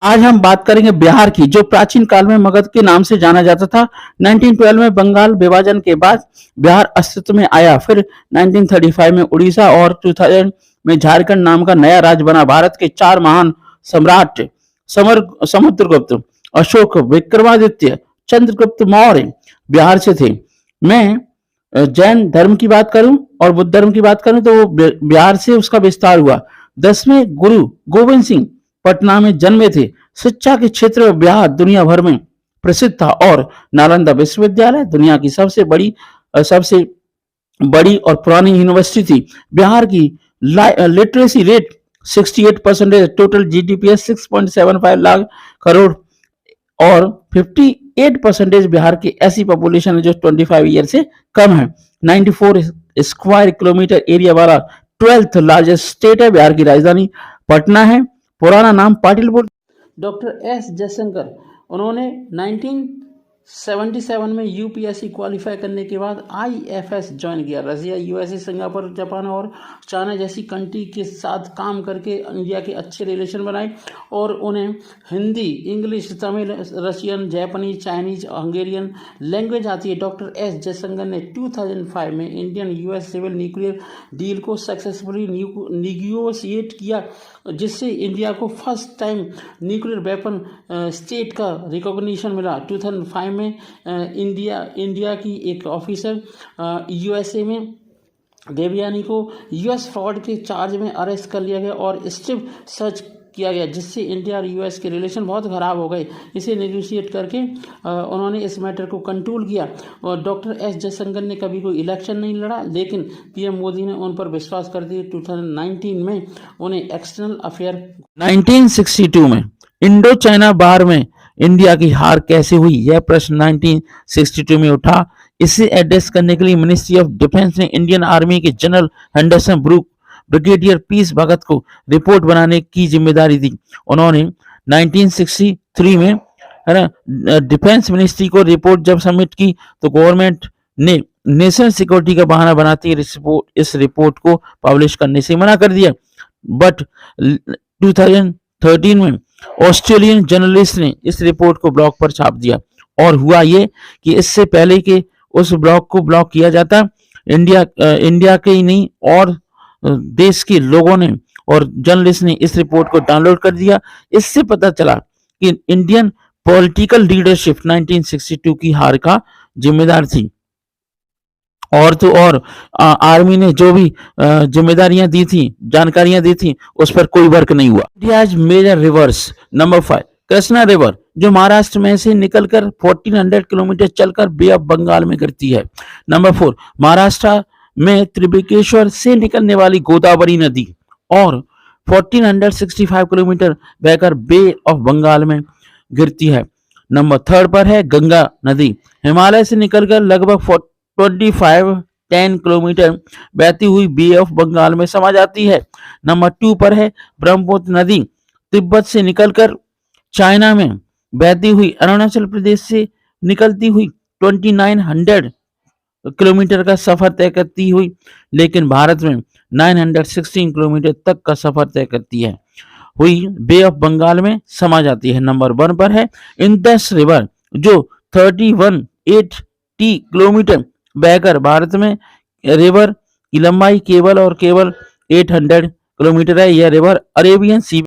आज हम बात करेंगे बिहार की, जो प्राचीन काल में मगध के नाम से जाना जाता था। 1912 में बंगाल विभाजन के बाद बिहार अस्तित्व में आया। फिर 1935 में उड़ीसा और 2000 में झारखंड नाम का नया राज्य बना। भारत के चार महान सम्राट समुद्रगुप्त, अशोक, विक्रमादित्य, चंद्रगुप्त मौर्य बिहार से थे। मैं जैन धर्म की बात करूं और बुद्ध धर्म की बात करूं तो वो बिहार से उसका विस्तार हुआ। 10वें गुरु गोविंद सिंह पटना में जन्मे थे। शिक्षा के क्षेत्र में बिहार दुनिया भर में प्रसिद्ध था और नालंदा विश्वविद्यालय दुनिया की सबसे बड़ी और पुरानी यूनिवर्सिटी थी। बिहार की लिटरेसी रेट 68%, टोटल जीडीपी है 6.75 लाख करोड़ और 58% बिहार की ऐसी पॉपुलेशन है जो 25 ईयर से कम है। 94 स्क्वायर किलोमीटर एरिया वाला 12th लार्जेस्ट स्टेट है। बिहार की राजधानी पटना है। पुराना नाम पाटिलपुर। डॉक्टर एस जयशंकर, उन्होंने 1977 में यूपीएससी क्वालिफाई करने के बाद आईएफएस ज्वाइन किया। रशिया, यूएसए, सिंगापुर, जापान और चाइना जैसी कंट्री के साथ काम करके इंडिया के अच्छे रिलेशन बनाए और उन्हें Hindi, English, Tamil, Russian, Japanese, Chinese, Hungarian language आती है। डॉक्टर एस जयशंकर ने 2005 में Indian US civil nuclear deal को सक्सेसफुली निगोशिएट किया, जिससे इंडिया को first time nuclear weapon state का रिकॉग्निशन मिला। 2005 में इंडिया की एक ऑफिसर यूएसए में देवयानी को यूएस फ्रॉड के चार्ज में अरेस्ट कर लिया गया और स्ट्रिप सर्च किया गया, जिससे इंडिया और यूएस के रिलेशन बहुत ख़राब हो गए। इसे नेगोशिएट करके उन्होंने इस मैटर को कंट्रोल किया और डॉक्टर एस जयशंकर ने कभी कोई इलेक्शन नहीं लड़ा, लेकिन पीएम मोदी ने उन पर विश्वास कर दिया। 2019 में उन्हें एक्सटर्नल अफेयर। 1962 में इंडो चाइना वार में इंडिया की हार कैसे हुई, यह प्रश्न 1962 में उठा। इसे एड्रेस करने के लिए मिनिस्ट्री ऑफ डिफेंस ने इंडियन आर्मी के general Henderson Brook, brigadier P S Bhagat को रिपोर्ट बनाने की जिम्मेदारी दी। उन्होंने 1963 में है ना डिफेंस मिनिस्ट्री को रिपोर्ट जब सबमिट की तो गवर्नमेंट ने नेशनल सिक्योरिटी का बहाना बनाते इस रिपोर्ट को पब्लिश करने से मना कर दिया। बट 2013 में ऑस्ट्रेलियन जर्नलिस्ट ने इस रिपोर्ट को ब्लॉग पर छाप दिया और हुआ ये कि इससे पहले कि उस ब्लॉग को ब्लॉक किया जाता, इंडिया के ही नहीं और देश के लोगों ने और जर्नलिस्ट ने इस रिपोर्ट को डाउनलोड कर दिया। इससे पता चला कि इंडियन पॉलिटिकल लीडरशिप 1962 की हार का जिम्मेदार थी। और तो और आर्मी ने जो भी जिम्मेदारियां दी थी, जानकारियां दी थी, उस पर कोई वर्क नहीं हुआ। India's major rivers, number 5 Krishna river, जो महाराष्ट्र में से निकलकर 1400 किलोमीटर चलकर बे ऑफ बंगाल में गिरती है। नंबर 4 महाराष्ट्र में त्रिबकेश्वर से निकलने वाली गोदावरी नदी और 1465 किलोमीटर बहकर बे ऑफ बंगाल में गिरती है। नंबर 3 पर है गंगा नदी, हिमालय से निकलकर लगभग 10 किलोमीटर बहती हुई बे ऑफ बंगाल में समा जाती है। नंबर 2 पर है ब्रह्मपुत्र नदी, तिब्बत से निकलकर चाइना में बहती हुई अरुणाचल प्रदेश से निकलती हुई 2900 किलोमीटर का सफर तय करती हुई, लेकिन भारत में 916 किलोमीटर तक का सफर तय करती है हुई बे ऑफ बंगाल में समा जाती है। नंबर 1 पर है इंडस रिवर, जो 3180 किलोमीटर बहकर भारत में रिवर की लंबाई केवल 800 किलोमीटर है। यह रिवर अरेबियन सी